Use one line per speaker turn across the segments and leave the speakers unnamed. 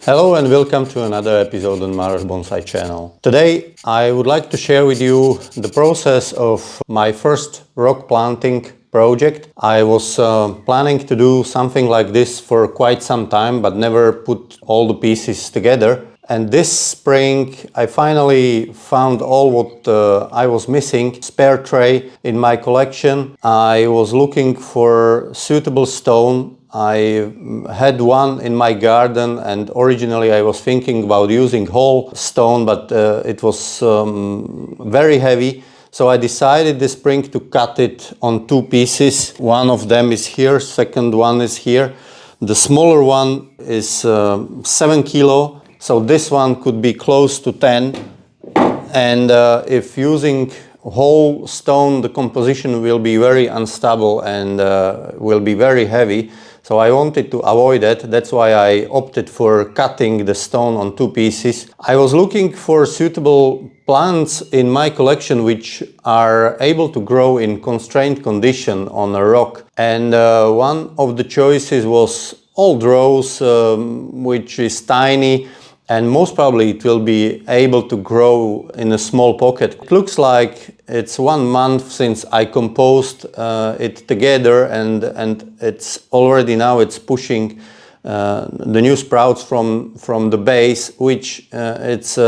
Hello and welcome to another episode on Mara's Bonsai channel. Today I would like to share with you the process of my first rock planting project. I was planning to do something like this for quite some time, but never put all the pieces together. And this spring I finally found all what I was missing, spare tray in my collection. I was looking for suitable stone. I had one in my garden, and originally I was thinking about using whole stone, but it was very heavy. So I decided this spring to cut it on two pieces. One of them is here, second one is here. The smaller one is 7 kilo, so this one could be close to 10. And if using whole stone, the composition will be very unstable and will be very heavy. So I wanted to avoid that. That's why I opted for cutting the stone on two pieces. I was looking for suitable plants in my collection which are able to grow in constrained condition on a rock. And one of the choices was old rose, which is tiny, and most probably it will be able to grow in a small pocket. It looks like it's 1 month since I composed it together, and it's already now it's pushing the new sprouts from the base, which it's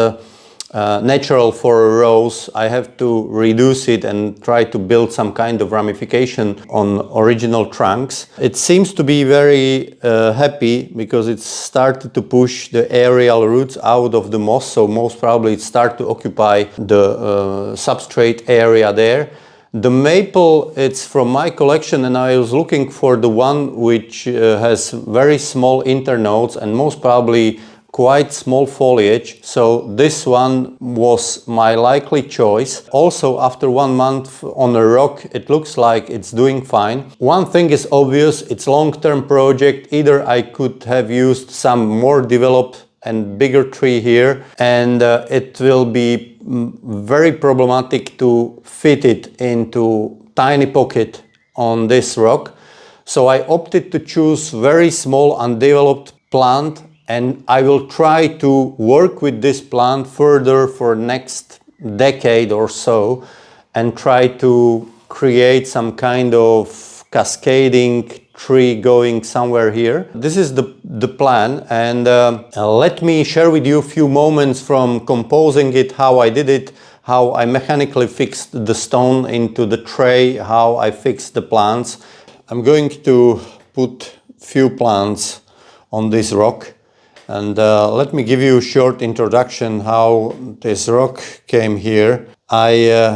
natural for a rose. I have to reduce it and try to build some kind of ramification on original trunks. It seems to be very happy because it's started to push the aerial roots out of the moss, so most probably it started to occupy the substrate area there. The maple, it's from my collection, and I was looking for the one which has very small internodes and most probably quite small foliage, so this one was my likely choice. Also, after 1 month on a rock, it looks like it's doing fine. One thing is obvious, it's long-term project. Either I could have used some more developed and bigger tree here, and it will be very problematic to fit it into tiny pocket on this rock. So I opted to choose very small undeveloped plant, and I will try to work with this plant further for next decade or so and try to create some kind of cascading tree going somewhere here. This is the plan, and let me share with you a few moments from composing it, how I did it, how I mechanically fixed the stone into the tray, how I fixed the plants. I'm going to put few plants on this rock. And let me give you a short introduction how this rock came here. I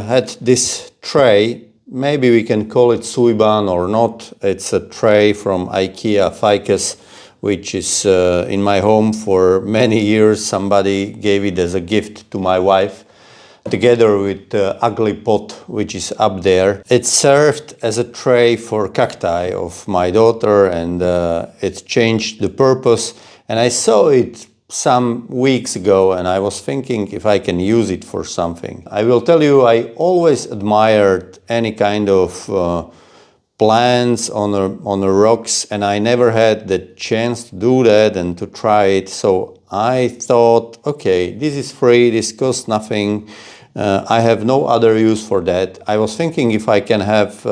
had this tray, maybe we can call it suiban or not. It's a tray from IKEA ficus, which is in my home for many years. Somebody gave it as a gift to my wife, together with the ugly pot which is up there. It served as a tray for cacti of my daughter, and it changed the purpose. And I saw it some weeks ago, and I was thinking if I can use it for something. I will tell you, I always admired any kind of plants on the rocks, and I never had the chance to do that and to try it. So I thought, okay, this is free, this costs nothing. I have no other use for that. I was thinking if I can have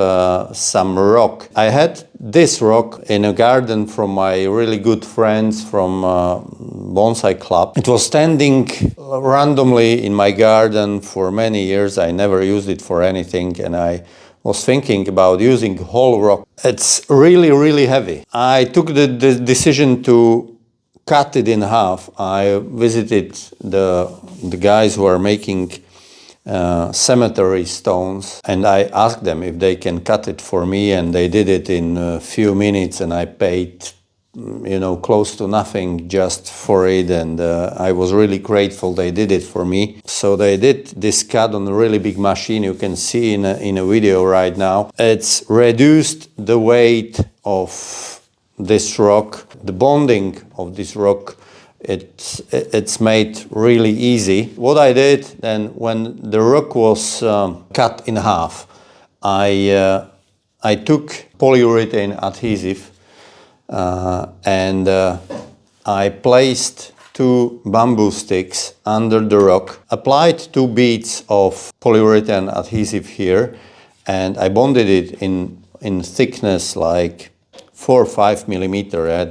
some rock. I had this rock in a garden from my really good friends from Bonsai Club. It was standing randomly in my garden for many years. I never used it for anything, and I was thinking about using whole rock. It's really, really heavy. I took the decision to cut it in half. I visited the guys who are making cemetery stones, and I asked them if they can cut it for me, and they did it in a few minutes, and I paid close to nothing just for it, and I was really grateful they did it for me. So they did this cut on a really big machine. You can see in a video right now. It's reduced the weight of this rock, the bonding of this rock. It's made really easy. What I did then, when the rock was cut in half, I took polyurethane adhesive and I placed two bamboo sticks under the rock, applied 2 beads of polyurethane adhesive here, and I bonded it in thickness like 4 or 5 millimeter,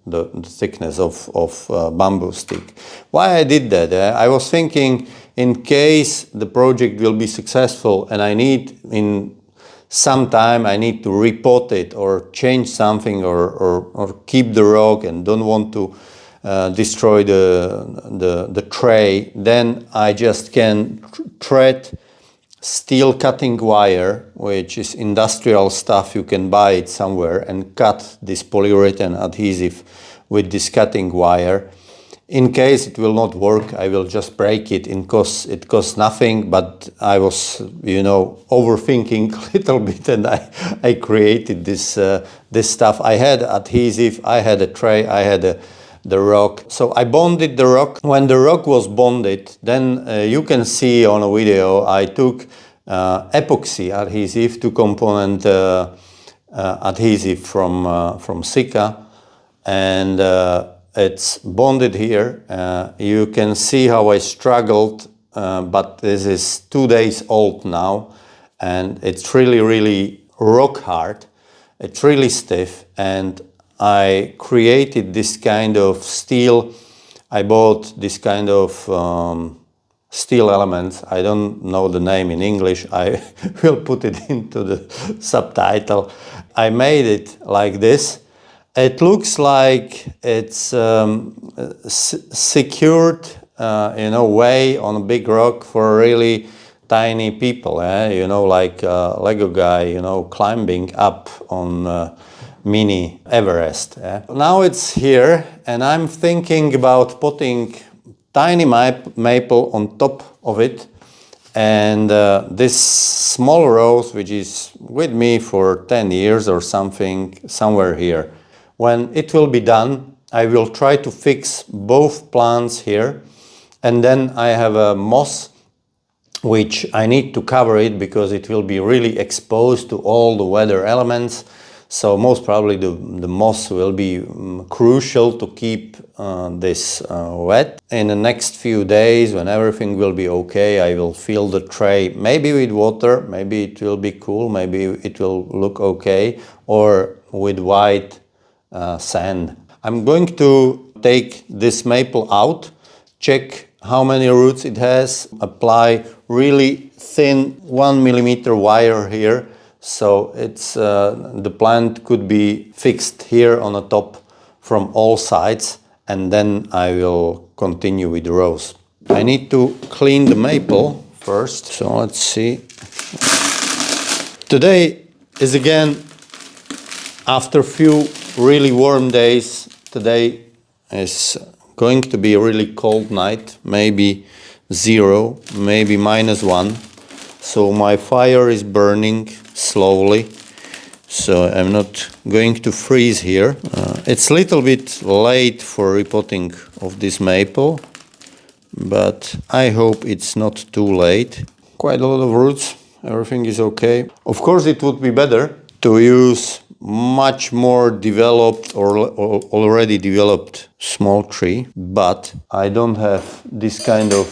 the thickness of bamboo stick. Why I did that? I was thinking, in case the project will be successful and I need in some time I need to repot it or change something or keep the rock and don't want to destroy the tray, then I just can thread steel cutting wire, which is industrial stuff, you can buy it somewhere, and cut this polyurethane adhesive with this cutting wire. In case it will not work, I will just break it. It costs nothing, but I was, overthinking a little bit, and I created this stuff. I had adhesive, I had a tray, I had the rock. So I bonded the rock. When the rock was bonded, then you can see on a video, I took epoxy adhesive, 2-component adhesive from Sika, and it's bonded here. You can see how I struggled, but this is 2 days old now, and it's really rock hard. It's really stiff, and I created this kind of steel. I bought this kind of steel elements. I don't know the name in English. I will put it into the subtitle. I made it like this. It looks like it's secured way on a big rock for really tiny people, like Lego guy, climbing up on mini Everest. Now it's here, and I'm thinking about putting tiny maple on top of it, and this small rose, which is with me for 10 years or something, somewhere here. When it will be done, I will try to fix both plants here, and then I have a moss which I need to cover it because it will be really exposed to all the weather elements. So most probably the moss will be crucial to keep this wet. In the next few days, when everything will be okay, I will fill the tray maybe with water, maybe it will be cool, maybe it will look okay, or with white sand. I'm going to take this maple out, check how many roots it has, apply really thin 1 millimeter wire here, so it's the plant could be fixed here on the top from all sides, and then I will continue with the rose. I need to clean the maple first, so let's see. Today is again, after few really warm days, today is going to be a really cold night, maybe 0, maybe -1. So my fire is burning slowly, so I'm not going to freeze here. It's a little bit late for repotting of this maple, but I hope it's not too late. Quite a lot of roots, everything is okay. Of course, it would be better to use much more developed or already developed small tree, but I don't have this kind of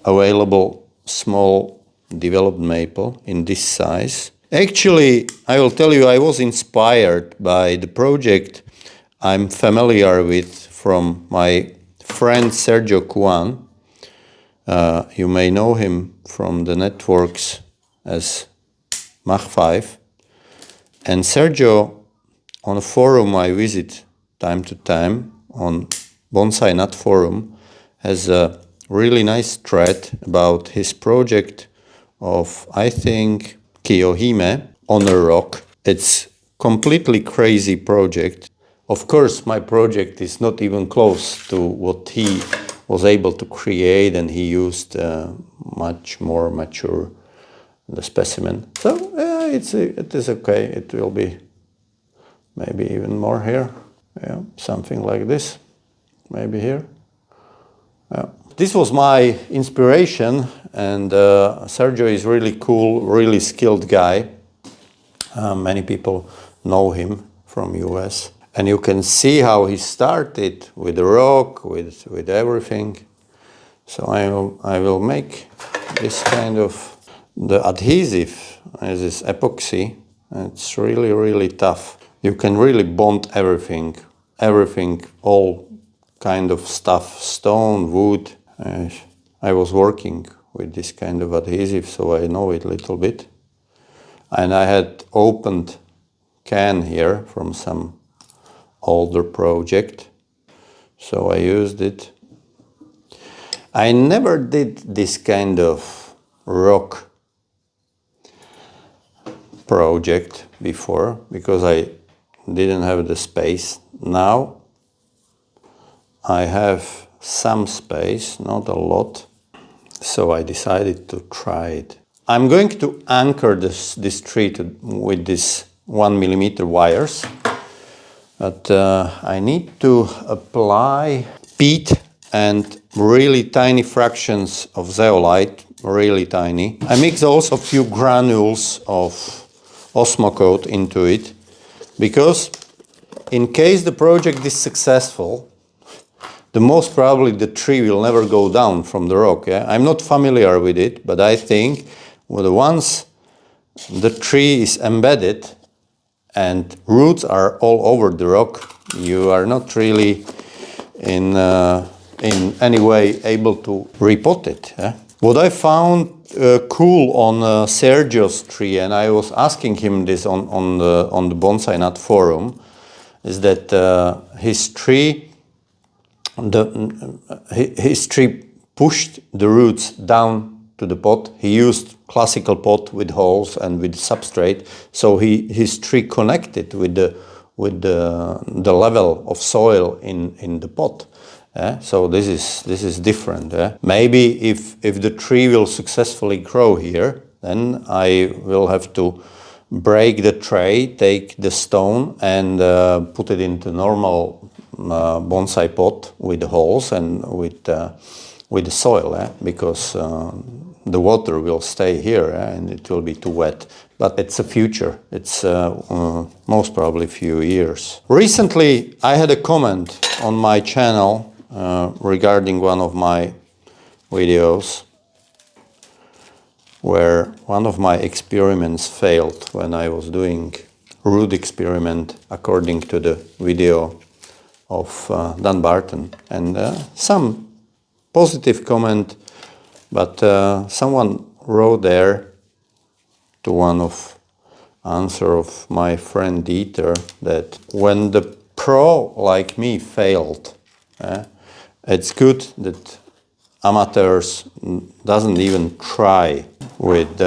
available small developed maple in this size. Actually, I will tell you, I was inspired by the project I'm familiar with from my friend Sergio Cuan. You may know him from the networks as Mach 5. And Sergio, on a forum I visit time to time, on Bonsai Nut Forum, has a really nice thread about his project of, I think, Kiyohime on a rock. It's completely crazy project. Of course, my project is not even close to what he was able to create, and he used much more mature the specimen. So it is okay. It will be maybe even more here. Yeah, something like this. Maybe here. Yeah. This was my inspiration, and Sergio is really cool, really skilled guy. Many people know him from US. And you can see how he started with the rock, with everything. So I will make this kind of, the adhesive is this epoxy. It's really, really tough. You can really bond everything, all kind of stuff, stone, wood. I was working with this kind of adhesive, so I know it a little bit. And I had opened can here from some older project, so I used it. I never did this kind of rock project before because I didn't have the space. Now I have some space, not a lot, so I decided to try it. I'm going to anchor this tree with this 1mm wires, but I need to apply peat and really tiny fractions of zeolite, really tiny. I mix also a few granules of osmocote into it, because in case the project is successful, the most probably the tree will never go down from the rock. Yeah? I'm not familiar with it, but I think once the tree is embedded and roots are all over the rock, you are not really in any way able to repot it. Yeah? What I found cool on Sergio's tree, and I was asking him this on the Bonsai Nut forum, is that his tree pushed the roots down to the pot. He used classical pot with holes and with substrate, so his tree connected with the level of soil in the pot. So this is different. Maybe if the tree will successfully grow here, then I will have to break the tray, take the stone and put it into normal bonsai pot with holes and with the soil, because the water will stay here and it will be too wet. But it's a future. It's most probably a few years. Recently, I had a comment on my channel regarding one of my videos where one of my experiments failed when I was doing root experiment according to the video of Dan Barton, and some positive comment, but someone wrote there to one of answer of my friend Dieter that when the pro like me failed, it's good that amateurs doesn't even try with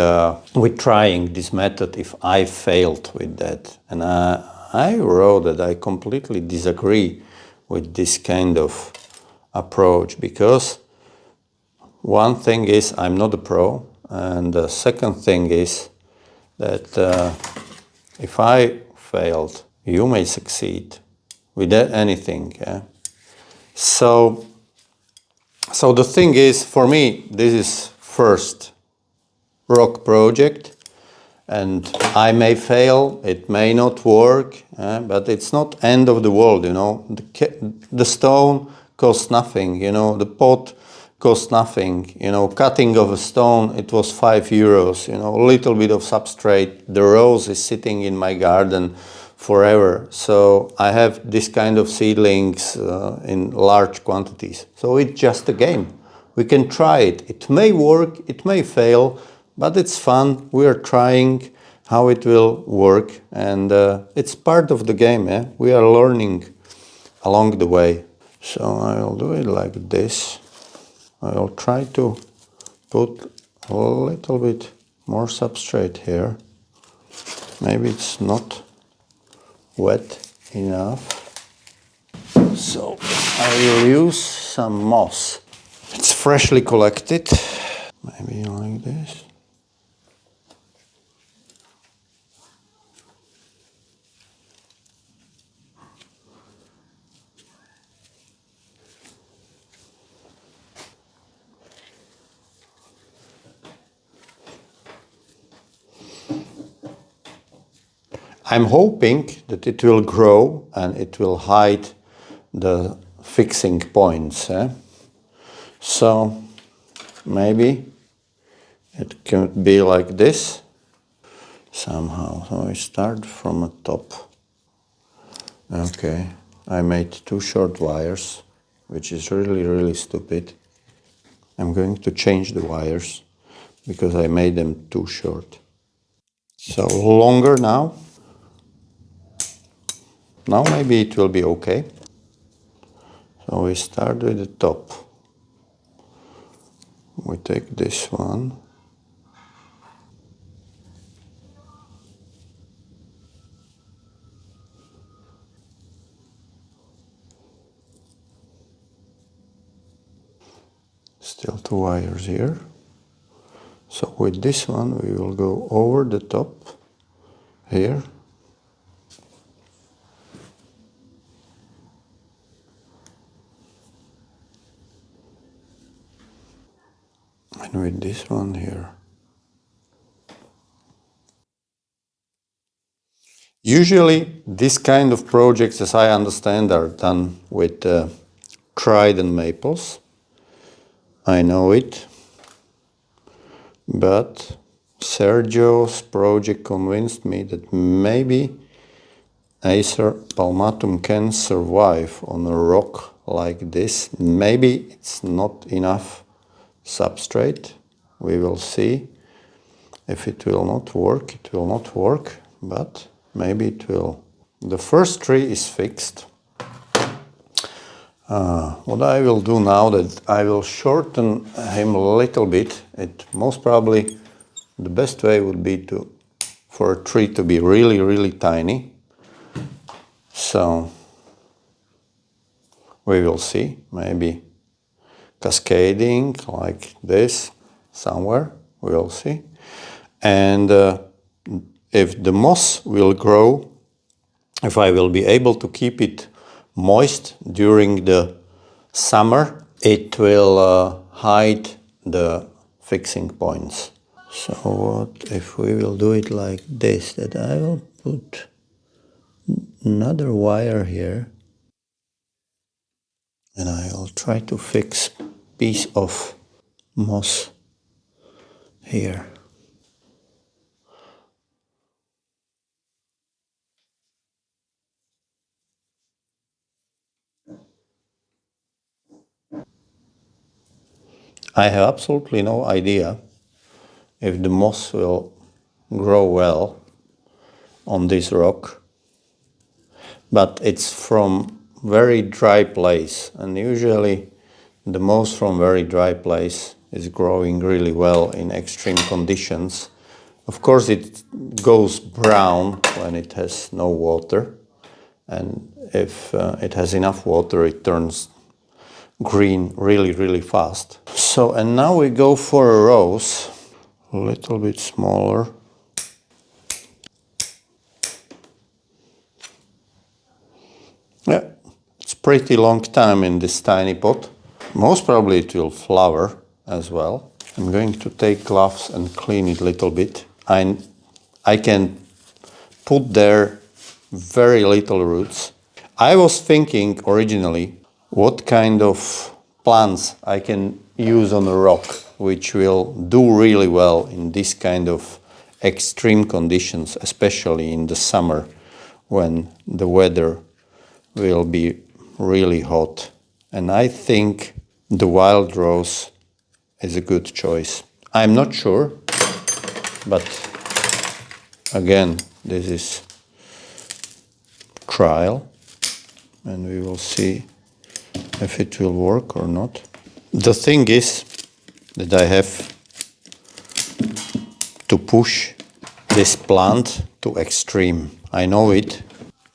trying this method if I failed with that. And I wrote that I completely disagree with this kind of approach, because one thing is I'm not a pro, and the second thing is that if I failed, you may succeed with anything. Yeah? So the thing is, for me, this is first rock project, and I may fail, it may not work, but it's not end of the world, you know. The stone costs nothing, you know, the pot costs nothing, you know, cutting of a stone, it was 5 euros, you know, a little bit of substrate, the rose is sitting in my garden forever. So I have this kind of seedlings in large quantities. So it's just a game. We can try it. It may work, it may fail, but it's fun. We are trying how it will work, and it's part of the game. We are learning along the way. So I'll do it like this. I'll try to put a little bit more substrate here. Maybe it's not wet enough. So I will use some moss. It's freshly collected. Maybe like this. I'm hoping that it will grow and it will hide the fixing points. So maybe it could be like this somehow. So I start from the top. Okay, I made 2 short wires, which is really stupid. I'm going to change the wires because I made them too short. So longer now. Now maybe it will be okay. So we start with the top. We take this one. Still 2 wires here. So with this one we will go over the top here. And with this one here. Usually this kind of projects, as I understand, are done with trident maples. I know it. But Sergio's project convinced me that maybe Acer palmatum can survive on a rock like this. Maybe it's not enough substrate. We will see. If it will not work, it will not work, but maybe it will. The first tree is fixed. What I will do now that I will shorten him a little bit. It most probably the best way would be for a tree to be really tiny. So we will see, maybe cascading like this somewhere, we will see. And if the moss will grow, if I will be able to keep it moist during the summer, it will hide the fixing points. So what if we will do it like this, that I will put another wire here and I will try to fix piece of moss here. I have absolutely no idea if the moss will grow well on this rock, but it's from very dry place, and usually the moss from very dry place is growing really well in extreme conditions. Of course it goes brown when it has no water, and if it has enough water it turns green really fast. So, and now we go for a rose, a little bit smaller. Yeah, it's pretty long time in this tiny pot. Most probably it will flower as well. I'm going to take gloves and clean it a little bit. I can put there very little roots. I was thinking originally what kind of plants I can use on a rock which will do really well in this kind of extreme conditions, especially in the summer when the weather will be really hot. And I think the wild rose is a good choice. I'm not sure, but again, this is trial and we will see if it will work or not. The thing is that I have to push this plant to extreme. I know it.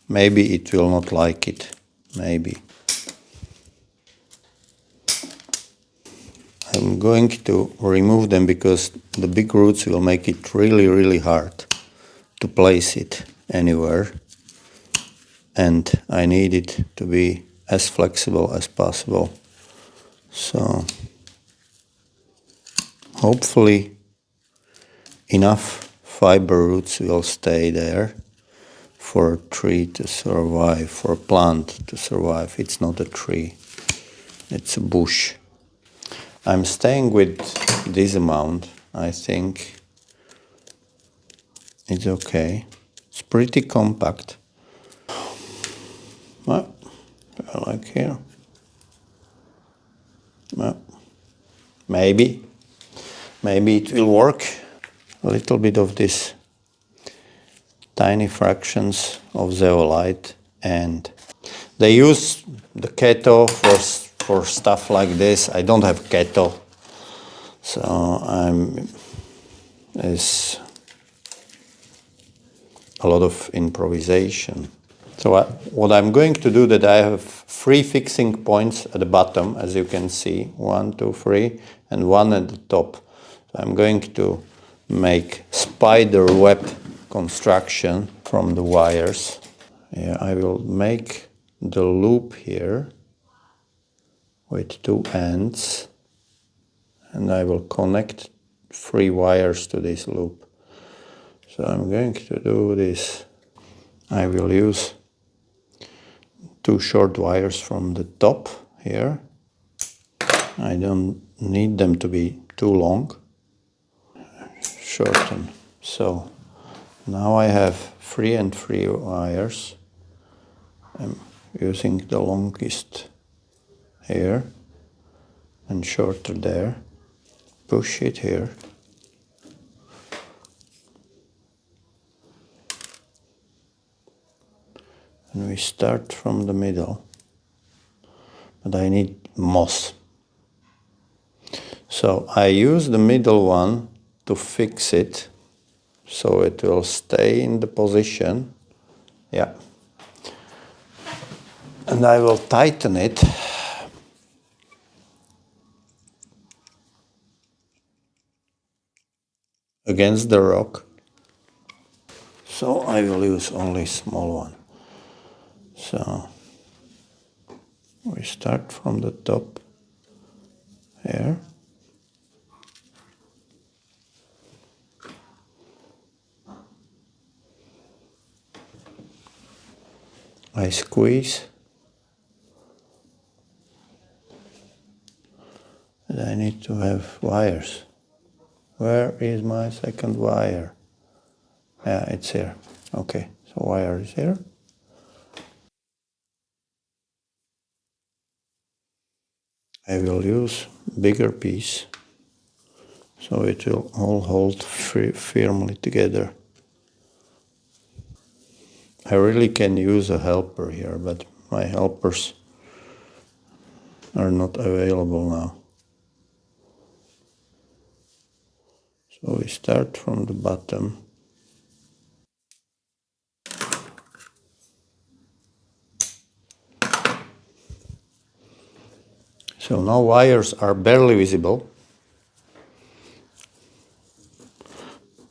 Maybe it will not like it. Maybe. I'm going to remove them because the big roots will make it really hard to place it anywhere. And I need it to be as flexible as possible. So hopefully enough fiber roots will stay there. for a tree to survive, for a plant to survive. It's not a tree, it's a bush. I'm staying with this amount. I think it's okay. It's pretty compact. Well, like here. Well, maybe it will work. A little bit of this tiny fractions of zeolite, and they use the keto for stuff like this. I don't have keto, so it's a lot of improvisation. So what I'm going to do, that I have 3 fixing points at the bottom, as you can see, 1, 2, 3, and 1 at the top. So I'm going to make spider web construction from the wires. Yeah, I will make the loop here with 2 ends, and I will connect 3 wires to this loop. So I'm going to do this. I will use 2 short wires from the top here. I don't need them to be too long. Shorten. So now I have 3 and 3 wires. I'm using the longest here and shorter there. Push it here. And we start from the middle. But I need moss. So I use the middle one to fix it, so it will stay in the position. Yeah. And I will tighten it against the rock. So I will use only small one. So we start from the top here. I squeeze. And I need to have wires. Where is my second wire? Yeah, it's here. Okay, so wire is here. I will use bigger piece so it will all hold firmly together. I really can use a helper here, but my helpers are not available now. So we start from the bottom. So now wires are barely visible.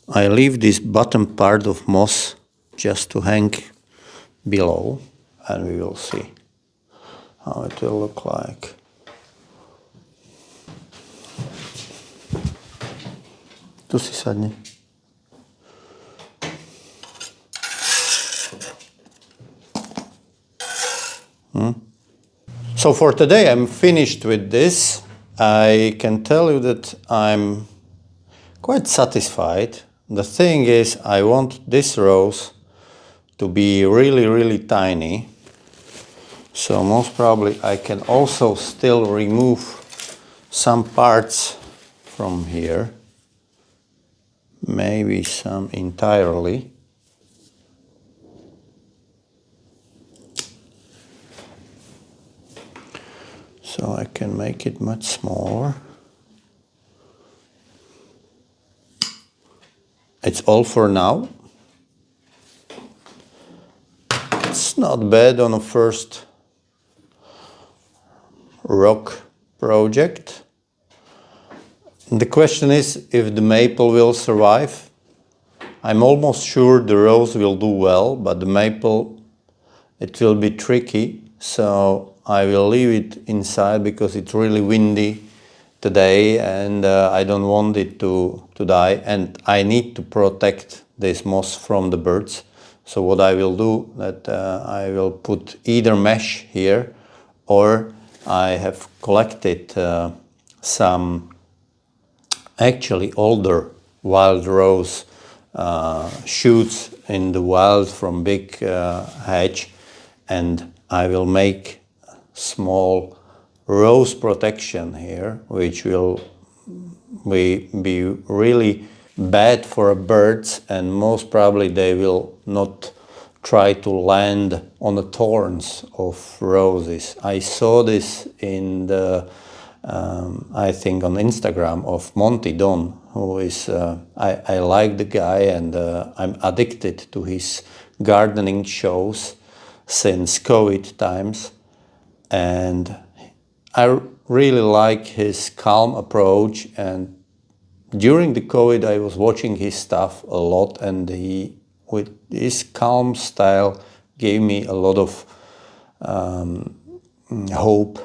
I leave this bottom part of moss just to hang below, and we will see how it will look like. Tu si sadni. So for today I'm finished with this. I can tell you that I'm quite satisfied. The thing is, I want this rose to be really tiny. So most probably I can also still remove some parts from here. Maybe some entirely. So I can make it much smaller. It's all for now. It's not bad on a first rock project. The question is if the maple will survive. I'm almost sure the rose will do well, but the maple, it will be tricky. So I will leave it inside because it's really windy today, and I don't want it to die, and I need to protect this moss from the birds. So what I will do, that I will put either mesh here, or I have collected some actually older wild rose shoots in the wild from big hedge, and I will make small rose protection here, which will be really bad for birds, and most probably they will not try to land on the thorns of roses. I saw this in the I think on Instagram of Monty Don, who is I like the guy, and I'm addicted to his gardening shows since COVID times, and I really like his calm approach. And during the COVID I was watching his stuff a lot, and he, with his calm style, gave me a lot of hope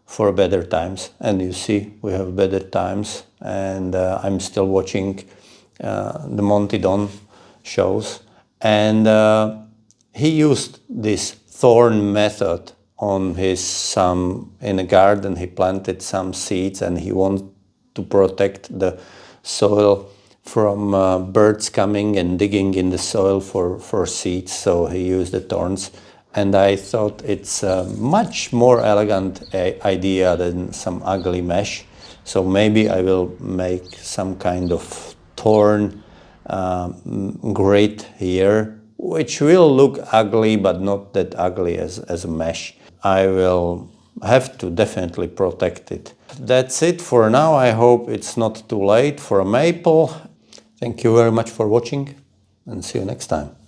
for better times. And you see, we have better times, and I'm still watching the Monty Don shows, and he used this thorn method on his in a garden. He planted some seeds, and he wanted to protect the soil from birds coming and digging in the soil for seeds, so he used the thorns. And I thought it's a much more elegant idea than some ugly mesh. So maybe I will make some kind of thorn grid here, which will look ugly, but not that ugly as a mesh. I will have to definitely protect it. That's it for now. I hope it's not too late for a maple. Thank you very much for watching, and see you next time.